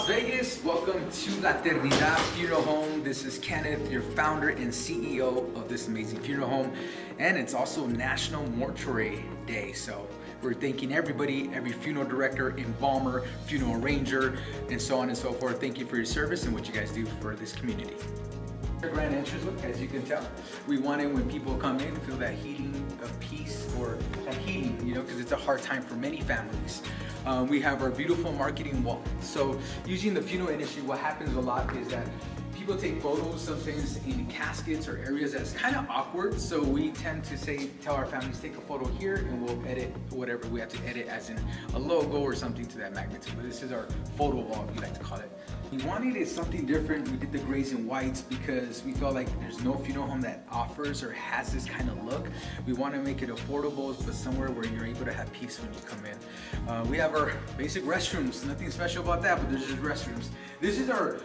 Las Vegas. Welcome to La Eternidad Funeral Home. This is Kenneth, your founder and CEO of this amazing funeral home. And it's also National Mortuary Day. So we're thanking everybody, every funeral director, embalmer, funeral arranger, and so on and so forth. Thank you for your service and what you guys do for this community. Our grand entrance look, as you can tell, we wanted when people come in to feel that healing of peace, or that healing, you know, because it's a hard time for many families. We have our beautiful marketing wall. So usually in the funeral industry, what happens a lot is that people take photos sometimes in caskets or areas that's kind of awkward. So we tend to tell our families, take a photo here and we'll edit whatever we have to edit, as in a logo or something to that magnitude. But this is our photo wall, if you like to call it. We wanted it something different. We did the grays and whites because we felt like there's no funeral home that offers or has this kind of look. We want to make it affordable, but somewhere where you're able to have peace when you come in. We have our basic restrooms, nothing special about that, but there's just restrooms. This is our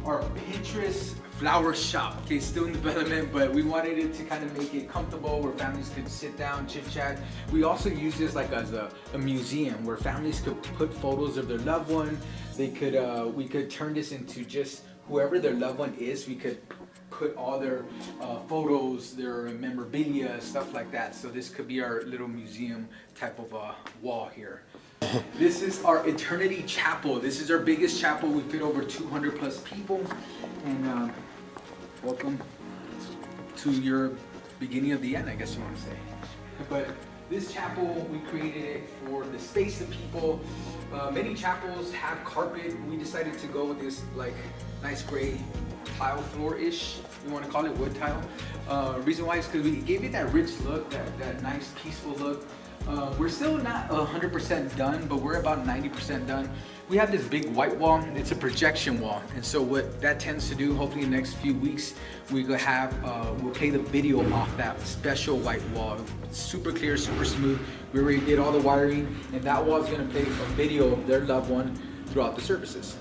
Pinterest flower shop. Okay, still in development, but we wanted it to kind of make it comfortable where families could sit down, chit chat. We also use this like as a museum where families could put photos of their loved one. They could, we could turn this into just whoever their loved one is. We could put all their photos, their memorabilia, stuff like that. So this could be our little museum type of wall here. This is our Eternity Chapel. This is our biggest chapel. We fit over 200 plus people. And welcome to your beginning of the end, I guess you want to say. But this chapel, we created it for the space of people. Many chapels have carpet. We decided to go with this like nice gray tile floor-ish, you want to call it, wood tile. Reason why is because we gave it that rich look, that nice peaceful look. We're still not 100% done, but we're about 90% done. We have this big white wall. It's a projection wall, and so what that tends to do, hopefully in the next few weeks, we'll play the video off that special white wall. Super clear, super smooth. We already did all the wiring, and that wall is going to play a video of their loved one throughout the services.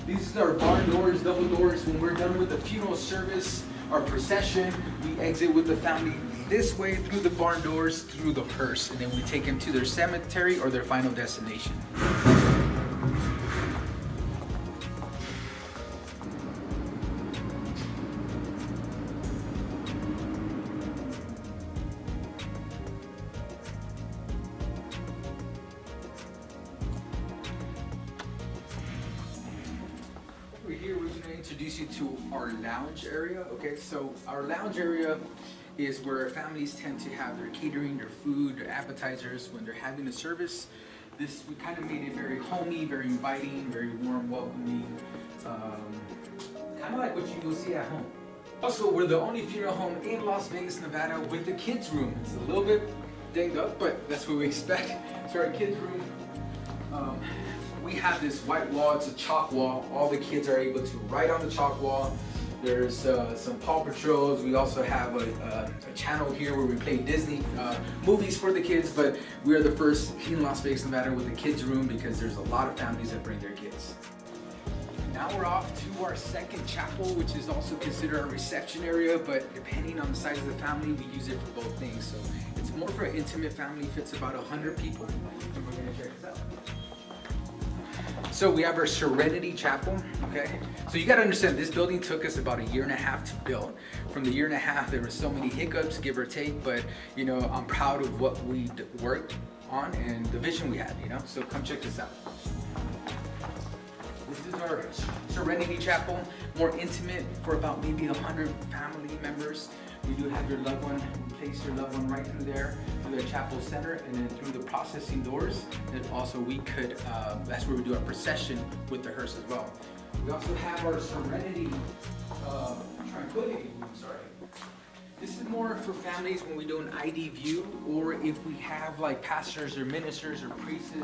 These are our barn doors, double doors. When we're done with the funeral service, our procession, we exit with the family this way through the barn doors, through the hearse, and then we take them to their cemetery or their final destination. Here we're going to introduce you to our lounge area. Okay, so our lounge area is where families tend to have their catering, their food, their appetizers when they're having a service. We kind of made it very homey, very inviting, very warm, welcoming, kind of like what you will see at home. Also, we're the only funeral home in Las Vegas, Nevada with the kids room. It's a little bit dinged up, but that's what we expect. So our kids room, we have this white wall. It's a chalk wall. All the kids are able to write on the chalk wall. There's some Paw Patrols. We also have a channel here where we play Disney movies for the kids, but we are the first in Las Vegas, Nevada with a kids room because there's a lot of families that bring their kids. Now we're off to our second chapel, which is also considered our reception area, but depending on the size of the family, we use it for both things. So it's more for an intimate family, fits about 100 people, and we're gonna check this out. So we have our Serenity Chapel, okay? So you gotta understand, this building took us about 1.5 years to build. From the 1.5 years, there were so many hiccups, give or take, but you know, I'm proud of what we worked on and the vision we had, you know? So come check this out. This is our Serenity Chapel, more intimate for about maybe 100 family members. We do have your loved one, place your loved one right through there, through the chapel center, and then through the processing doors. And also we could, that's where we do our procession with the hearse as well. We also have our Serenity, Tranquility room, sorry. This is more for families when we do an ID view, or if we have like pastors or ministers or priests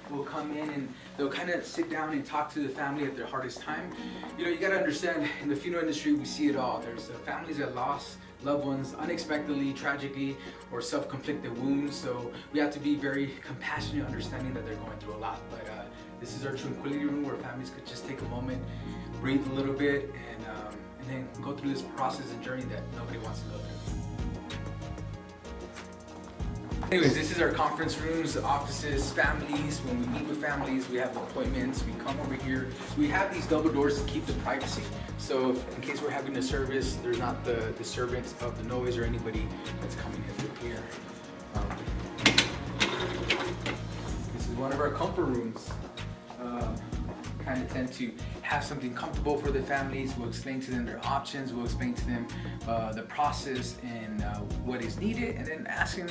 will come in and they'll kind of sit down and talk to the family at their hardest time. You know, you got to understand, in the funeral industry, we see it all. There's families that lost loved ones unexpectedly, tragically, or self-inflicted wounds. So we have to be very compassionate, understanding that they're going through a lot. But this is our tranquility room where families could just take a moment, breathe a little bit, and then go through this process and journey that nobody wants to go through. Anyways, this is our conference rooms, offices, families. When we meet with families, we have appointments, we come over here. We have these double doors to keep the privacy. So if, in case we're having a service, there's not the disturbance of the noise or anybody that's coming in through here. This is one of our comfort rooms. Kind of tend to have something comfortable for the families. We'll explain to them their options. We'll explain to them the process and what is needed, and then asking,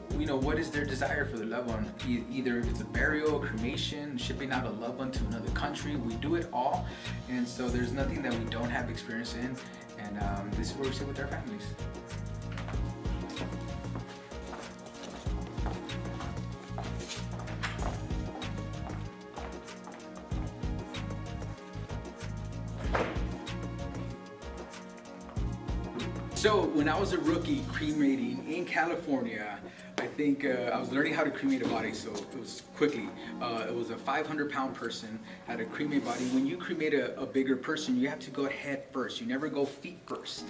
what is their desire for the loved one? Either if it's a burial, cremation, shipping out a loved one to another country. We do it all, and so there's nothing that we don't have experience in, and this is where we sit with our families. So when I was a rookie cremating in California, I think I was learning how to cremate a body, so it was quickly. It was a 500-pound person, had a cremate body. When you cremate a bigger person, you have to go head first. You never go feet first.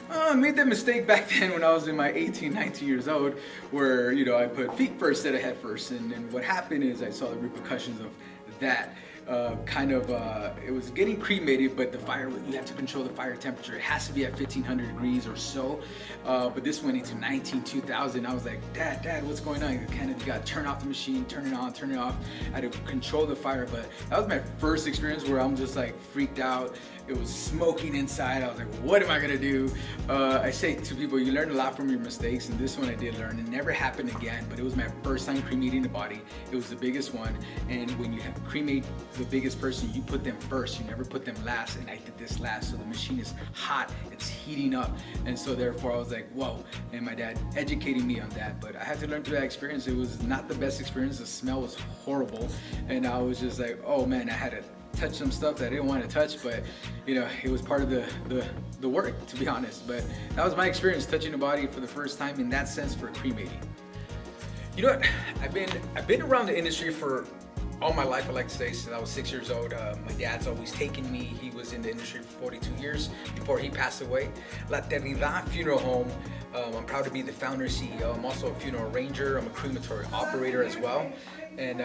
I made that mistake back then when I was in my 18, 19 years old, where I put feet first instead of head first. And then what happened is I saw the repercussions of that. It was getting cremated, but the fire, you have to control the fire temperature. It has to be at 1500 degrees or so. But this went into 2000. I was like, Dad, what's going on? Kenneth, you got to turn off the machine, turn it on, turn it off. I had to control the fire, but that was my first experience where I'm just like freaked out. It was smoking inside. I was like, what am I gonna do? I say to people, you learn a lot from your mistakes, and this one I did learn. It never happened again, but it was my first time cremating the body. It was the biggest one, and when you have cremate the biggest person, you put them first, you never put them last, and I did this last, so the machine is hot, it's heating up, and so therefore I was like, whoa, and my dad educating me on that, but I had to learn through that experience. It was not the best experience, the smell was horrible, and I was just like, oh man, I had to touch some stuff that I didn't want to touch, but it was part of the work, to be honest. But that was my experience touching the body for the first time in that sense for cremating. You know what? I've been around the industry for all my life, I like to say, since I was 6 years old. My dad's always taken me. He was in the industry for 42 years before he passed away. Latino Funeral Home. I'm proud to be the founder and CEO. I'm also a funeral arranger. I'm a crematory operator as well. And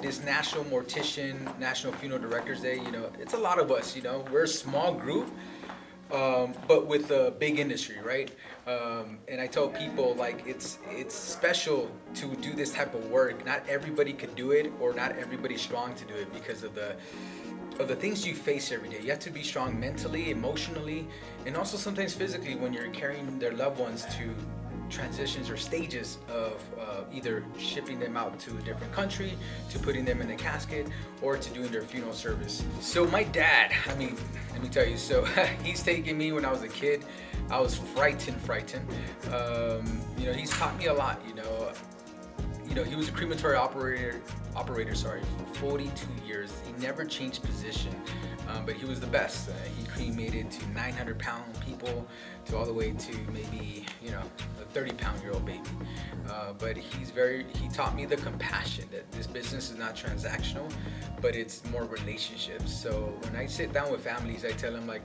this National Mortician, National Funeral Directors Day, it's a lot of us, we're a small group, but with a big industry, right? And I tell people, like, it's special to do this type of work. Not everybody could do it, or not everybody's strong to do it because of the things you face every day. You have to be strong mentally, emotionally, and also sometimes physically when you're carrying their loved ones to transitions or stages of either shipping them out to a different country, to putting them in a casket, or to doing their funeral service. So my dad, let me tell you, so he's taken me when I was a kid. I was frightened. He's taught me a lot, he was a crematory operator for 42 years. He never changed position, but he was the best. He cremated to 900-pound people to all the way to maybe, a 30-pound-year-old baby. But he taught me the compassion that this business is not transactional, but it's more relationships. So when I sit down with families, I tell them, like,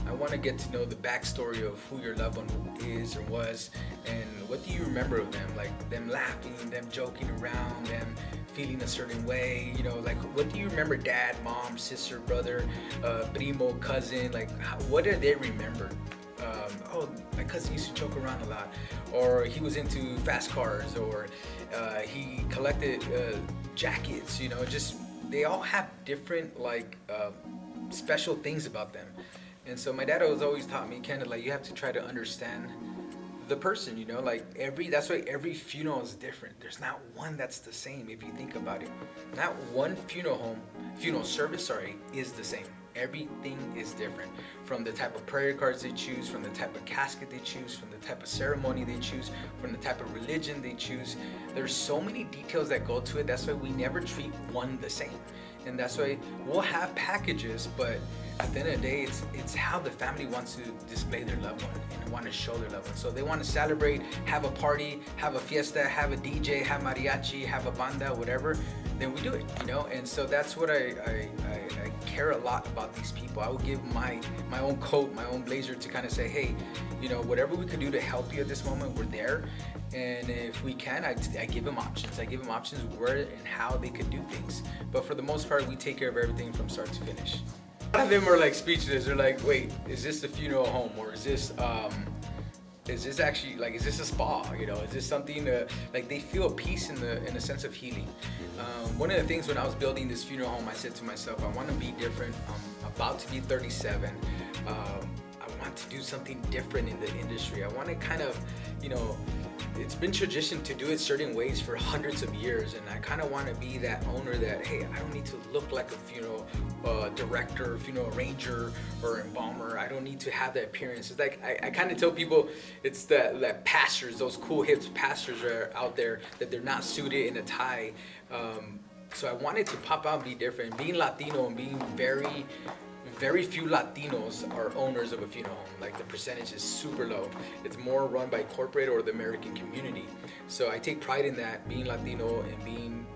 I want to get to know the backstory of who your loved one is or was, and what do you remember of them? Like them laughing, them joking around, them feeling a certain way, like what do you remember dad, mom, sister, brother, primo, cousin, like what do they remember? Oh, my cousin used to joke around a lot, or he was into fast cars, or he collected jackets, just they all have different special things about them. And so my dad has always taught me, Kenneth, like, you have to try to understand the person, that's why every funeral is different. There's not one that's the same if you think about it. Not one funeral service, is the same. Everything is different, from the type of prayer cards they choose, from the type of casket they choose, from the type of ceremony they choose, from the type of religion they choose. There's so many details that go to it. That's why we never treat one the same. And that's why we'll have packages, but at the end of the day, it's how the family wants to display their loved one and want to show their loved one. So they want to celebrate, have a party, have a fiesta, have a DJ, have mariachi, have a banda, whatever, then we do it, you know? And so that's what I care a lot about these people. I would give my own coat, my own blazer to kind of say, hey, you know, whatever we could do to help you at this moment, we're there. And if we can, I give them options. I give them options where and how they could do things. But for the most part, we take care of everything from start to finish. A lot of them are like speechless. They're like, wait, is this the funeral home, or is this actually, like, is this a spa? You know, is this something like they feel peace in a sense of healing? One of the things when I was building this funeral home, I said to myself, I want to be different. I'm about to be 37. I want to do something different in the industry. I want to kind of, you know, it's been tradition to do it certain ways for hundreds of years, and I kind of want to be that owner that, hey, I don't need to look like a funeral director, funeral arranger, or embalmer. I don't need to have that appearance. It's like I kind of tell people, it's that pastors, those cool hip pastors are out there, that they're not suited in a tie. So I wanted to pop out and be different. Being Latino and being very few Latinos are owners of a funeral home. Like, the percentage is super low. It's more run by corporate or the American community. So I take pride in that, being Latino and being,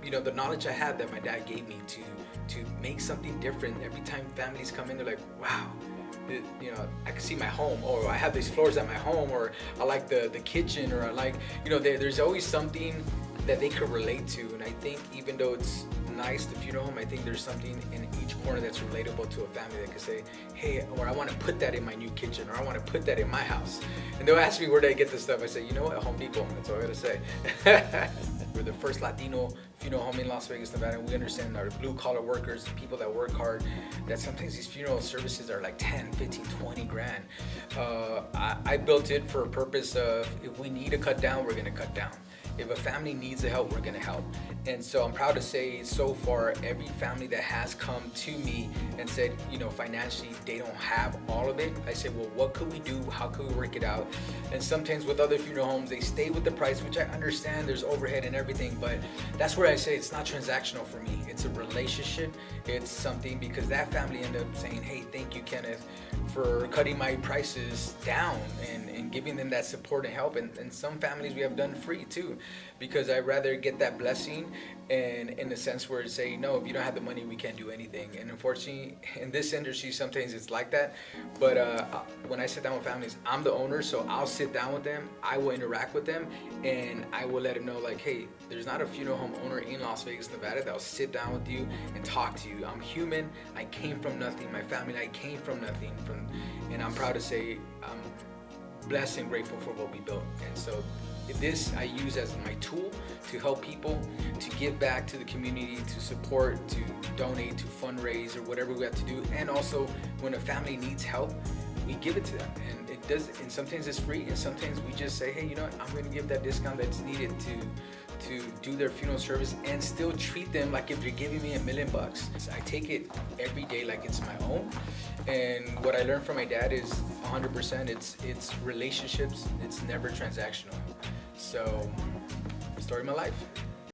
you know, the knowledge I had that my dad gave me to make something different. Every time families come in, they're like, wow, you know, I can see my home, or I have these floors at my home, or I like the kitchen, or I like, you know, there's always something that they could relate to. And I think even though it's nice, the funeral home, I think there's something in each corner that's relatable to a family that could say, hey, or I want to put that in my new kitchen, or I want to put that in my house. And they'll ask me where did I get this stuff. I say, you know what, Home Depot. That's all I gotta say. We're the first Latino funeral home in Las Vegas, Nevada. We understand our blue collar workers, people that work hard, that sometimes these funeral services are like 10, 15, 20 grand. I built it for a purpose of, if we need to cut down, we're gonna cut down. If a family needs the help, we're gonna help. And so I'm proud to say, so far, every family that has come to me and said, you know, financially they don't have all of it, I say, well, what could we do? How could we work it out? And sometimes with other funeral homes, they stay with the price, which I understand, there's overhead and everything, but that's where I say it's not transactional for me. It's a relationship. It's something, because that family ended up saying, hey, thank you, Kenneth, for cutting my prices down and giving them that support and help. And some families we have done free too, because I'd rather get that blessing, and in a sense where it's saying, no, if you don't have the money, we can't do anything. And unfortunately, in this industry, sometimes it's like that. But when I sit down with families, I'm the owner, so I'll sit down with them, I will interact with them, and I will let them know, like, hey, there's not a funeral home owner in Las Vegas, Nevada that'll sit down with you and talk to you. I'm human. I came from nothing. My family, I came from nothing. And I'm proud to say I'm blessed and grateful for what we built. And so this I use as my tool to help people, to give back to the community, to support, to donate, to fundraise, or whatever we have to do. And also, when a family needs help, we give it to them. And it does, and sometimes it's free, and sometimes we just say, hey, you know what, I'm gonna give that discount that's needed to do their funeral service, and still treat them like if they're giving me $1 million. I take it every day like it's my own. And what I learned from my dad is 100%, it's relationships, it's never transactional. So, story of my life.